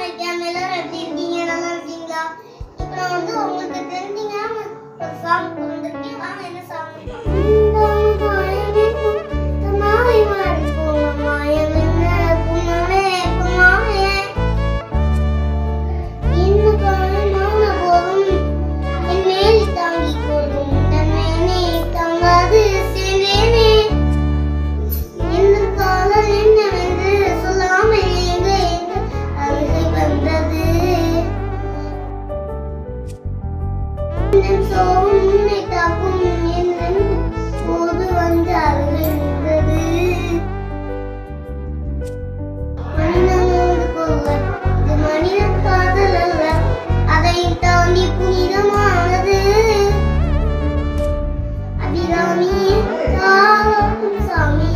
வணக்கம் எல்லாரும் எப்படி இருக்கீங்க? நல்லா இருக்கீங்களா? இப்போ நான் வந்து உங்களுக்கு தெரிஞ்சீங்கன்னா ஒரு சாங் வந்திருக்கேன். வாங்க என்ன சாங்? சாமி